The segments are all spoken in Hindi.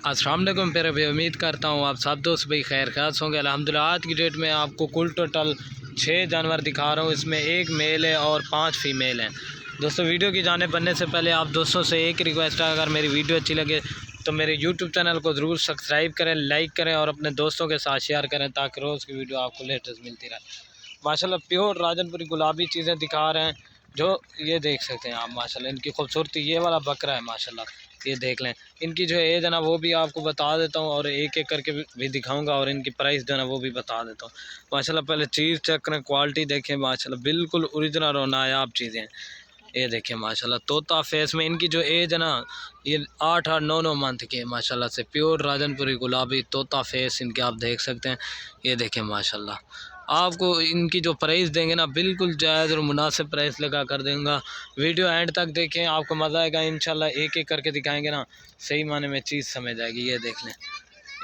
अस्सलाम वालेकुम प्यारे भाई, उम्मीद करता हूँ आप सब दोस्त भाई खैर ख़ास होंगे। अल्हम्दुलिल्लाह आज की डेट में आपको कुल टोटल 6 जानवर दिखा रहा हूँ। इसमें एक मेल है और 5 फीमेल हैं। दोस्तों वीडियो की जाने बनने से पहले आप दोस्तों से एक रिक्वेस्ट है, अगर मेरी वीडियो अच्छी लगे तो मेरे यूट्यूब चैनल को ज़रूर सब्सक्राइब करें, लाइक करें और अपने दोस्तों के साथ शेयर करें ताकि रोज़ की वीडियो आपको लेटेस्ट मिलती रहे। माशाल्लाह प्योर राजनपुरी गुलाबी चीज़ें दिखा रहे हैं, जो ये देख सकते हैं आप। माशाल्लाह इनकी खूबसूरती, ये वाला बकरा है माशाल्लाह, ये देख लें। इनकी जो एज है ना वो भी आपको बता देता हूँ और एक एक करके भी दिखाऊंगा और इनकी प्राइस जो है ना वो भी बता देता हूँ। माशाल्लाह पहले चीज़ चेक करें, क्वालिटी देखें, माशाल्लाह बिल्कुल ओरिजिनल और नायाब चीज़ें हैं। ये देखें माशाल्लाह तोता फेस में इनकी जो एज है ना ये 8-8 9-9 मंथ के माशाल्लाह से प्योर राजनपुरी गुलाबी तोता फेस इनके आप देख सकते हैं। ये देखें माशाल्लाह, आपको इनकी जो प्राइस देंगे ना बिल्कुल जायज़ और मुनासिब प्राइस लगा कर देंगे। वीडियो एंड तक देखें, आपको मज़ा आएगा इंशाल्लाह। एक एक करके दिखाएंगे ना सही माने में चीज़ समझ आएगी। ये देख लें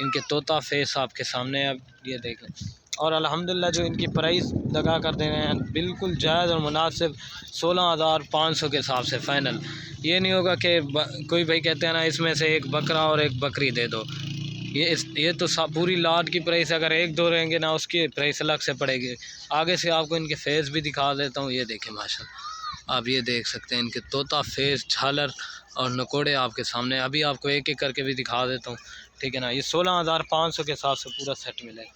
इनके तोता फेस आपके सामने, अब ये देख लें। और अल्हम्दुलिल्लाह जो इनकी प्राइस लगा कर दे रहे हैं बिल्कुल जायज़ और मुनासिब 16,500 के हिसाब से फ़ाइनल। ये नहीं होगा कि कोई भाई कहते हैं ना इसमें से एक बकरा और एक बकरी दे दो। ये तो पूरी लाट की प्राइस, अगर एक दो रहेंगे ना उसकी प्राइस अलग से पड़ेगी। आगे से आपको इनके फेस भी दिखा देता हूँ। ये देखें माशाल्लाह, आप ये देख सकते हैं इनके तोता फेस, झालर और नकोड़े आपके सामने। अभी आपको एक एक करके भी दिखा देता हूँ, ठीक है ना। ये 16,500 के हिसाब से पूरा सेट मिलेगा।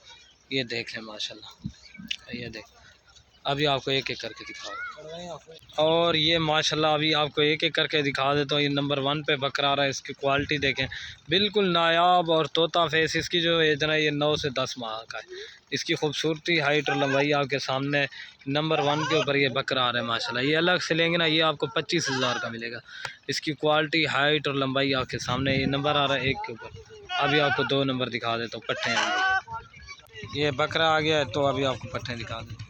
ये देख लें माशाल्लाह, ये देख, अभी आपको एक एक करके दिखा रहा हूँ। और ये माशाल्लाह अभी आपको एक एक करके दिखा देता हूँ। ये नंबर 1 पे बकरा आ रहा है, इसकी क्वालिटी देखें बिल्कुल नायाब और तोता फेस। इसकी जो एज है 9 से 10 माह का है। इसकी खूबसूरती, हाइट और लंबाई आपके सामने नंबर 1 के ऊपर ये बकरा आ रहा है माशाल्लाह। ये अलग से लेंगे ना ये आपको 25,000 का मिलेगा। इसकी क्वालिटी, हाइट और लंबाई आपके सामने, ये नंबर आ रहा है 1 के ऊपर। अभी आपको 2 नंबर दिखा देता हूँ, पट्टे हैं। ये बकरा आ गया है तो अभी आपको पट्टे दिखा देता हूँ।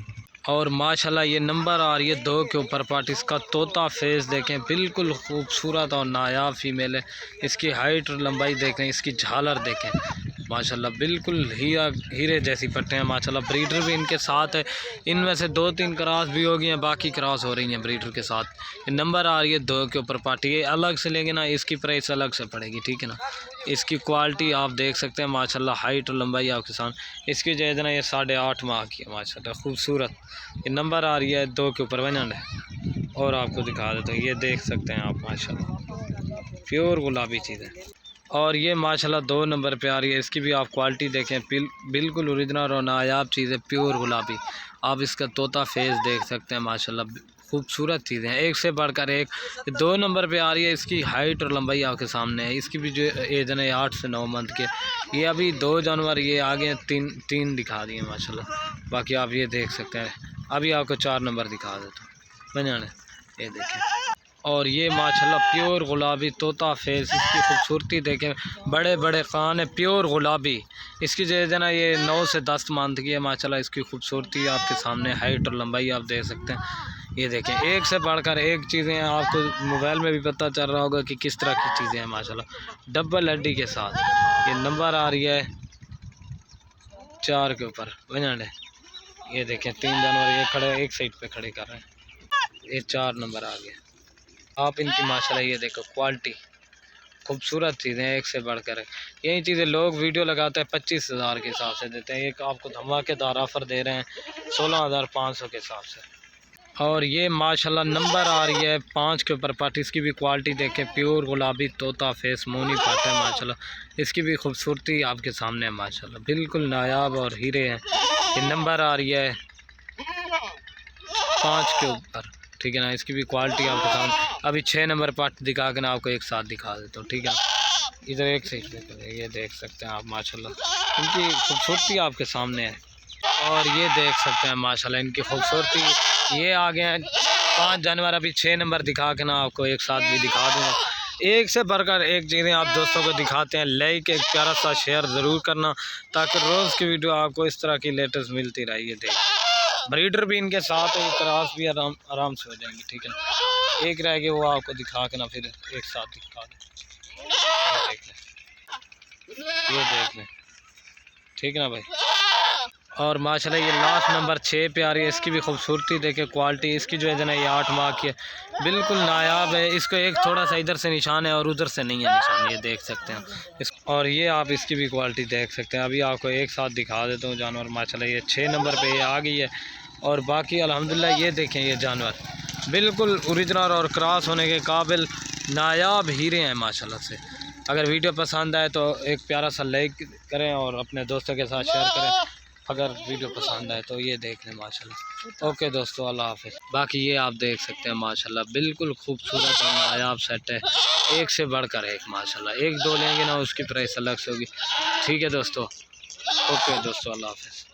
और माशाल्लाह ये नंबर आ रही है 2 के ऊपर पार्ट। इसका तोता फेस देखें बिल्कुल खूबसूरत और नायाब फीमेल है। इसकी हाइट और लंबाई देखें, इसकी झालर देखें माशाल्लाह बिल्कुल हीरे जैसी पट्टे हैं माशाल्लाह। ब्रीडर भी इनके साथ है, इनमें से 2-3 क्रॉस भी हो गई हैं, बाकी क्रॉस हो रही हैं ब्रीडर के साथ। ये नंबर आ रही है 2 के ऊपर पार्टी। ये अलग से लेंगे ना इसकी प्राइस अलग से पड़ेगी, ठीक है ना। इसकी क्वालिटी आप देख सकते हैं माशाल्लाह, हाइट और लंबाई आपके सामने। इसकी जो है ना ये 8.5 माह की है माशाल्लाह, खूबसूरत। ये नंबर आ रही है 2 के ऊपर वजन है। और आपको दिखा देता हूँ, ये देख सकते हैं आप माशाल्लाह प्योर गुलाबी चीज़ है। और ये माशाल्लाह 2 नंबर पे आ रही है। इसकी भी आप क्वालिटी देखें, बिल्कुल ओरिजिनल और नायाब चीज़ है, प्योर गुलाबी। आप इसका तोता फेस देख सकते हैं माशाल्लाह, खूबसूरत चीज़ें हैं, एक से बढ़कर एक। 2 नंबर पे आ रही है। इसकी हाइट और लंबाई आपके सामने है। इसकी भी जो एज है 8 से 9 मंथ के। ये अभी 2 जानवर ये आगे तीन दिखा दिए माशाल्लाह, बाकी आप ये देख सकते हैं। अभी आपको 4 नंबर दिखा देता हूँ, बना ये देखें। और ये माशाल्लाह प्योर गुलाबी तोता फेस, इसकी खूबसूरती देखें, बड़े बड़े कान है, प्योर गुलाबी। इसकी जो है ना ये 9 से 10 मंथ की है माशाल्लाह। इसकी खूबसूरती आपके सामने, हाइट और लंबाई आप देख सकते हैं। ये देखें एक से बढ़कर एक चीज़ें हैं। आपको मोबाइल में भी पता चल रहा होगा कि किस तरह की चीज़ें हैं माशाल्लाह, डबल हड्डी के साथ। ये नंबर आ रही है 4 के ऊपर वजन है। ये देखें 3 जानवर ये खड़े एक साइड पे खड़े कर रहे हैं। ये 4 नंबर आ गया। आप इनकी माशाल्लाह ये देखो क्वालिटी, खूबसूरत चीज़ें एक से बढ़कर है। यही चीज़ें लोग वीडियो लगाते हैं 25,000 के हिसाब से देते हैं, एक आपको धमाकेदार ऑफ़र दे रहे हैं 16,500 के हिसाब से। और ये माशाल्लाह नंबर आ रही है 5 के ऊपर पार्ट। इसकी भी क्वालिटी देखें, प्योर गुलाबी तोता फेस मोनी पाट है माशाल्लाह। इसकी भी खूबसूरती आपके सामने है माशाल्लाह, बिल्कुल नायाब और हीरे हैं। ये नंबर आ रही है 5 के ऊपर, ठीक है ना। इसकी भी क्वालिटी आपके सामने। अभी 6 नंबर पार्ट दिखा के ना आपको एक साथ दिखा देता हूँ, ठीक है। इधर एक साइड पे ये देख सकते हैं आप माशाल्लाह, इनकी खूबसूरती आपके सामने है। और ये देख सकते हैं माशाल्लाह इनकी खूबसूरती। ये आ गए हैं 5 जानवर। अभी 6 नंबर दिखा के ना आपको एक साथ भी दिखा दूँगा। एक से बढ़कर एक चीज़ें आप दोस्तों को दिखाते हैं। लाइक एक प्यारा सा शेयर ज़रूर करना ताकि रोज़ की वीडियो आपको इस तरह की लेटेस्ट मिलती रहे। ये देख ब्रीडर भी इनके साथ है, क्रॉस भी आराम से हो जाएंगी, ठीक है ना। एक रहेगी वो आपको दिखा के ना फिर एक साथ दिखा दें। ये देख लें, ठीक है ना भाई। और माशाल्लाह ये लास्ट नंबर 6 पे आ रही है। इसकी भी खूबसूरती देखे, क्वालिटी इसकी जो है ना, ये 8 माह की है, बिल्कुल नायाब है। इसको एक थोड़ा सा इधर से निशान है और उधर से नहीं है निशान, ये देख सकते हैं इस। और ये आप इसकी भी क्वालिटी देख सकते हैं। अभी आपको एक साथ दिखा देता हूँ जानवर। माशाल्लाह ये 6 नंबर पे ये आ गई है। और बाकी अल्हम्दुलिल्लाह ये देखें, ये जानवर बिल्कुल ओरिजिनल और क्रॉस होने के काबिल नायाब हीरे हैं माशाल्लाह से। अगर वीडियो पसंद आए तो एक प्यारा सा लाइक करें और अपने दोस्तों के साथ शेयर करें अगर वीडियो पसंद आए तो। ये देख लें माशाल्लाह। ओके दोस्तों, अल्लाह हाफिज़। बाकी ये आप देख सकते हैं माशाल्लाह बिल्कुल खूबसूरत और नायाब सेट है, एक से बढ़कर एक माशाल्लाह। एक दो लेंगे ना उसकी प्राइस अलग से होगी। ठीक है दोस्तों, ओके दोस्तों, अल्लाह हाफिज़।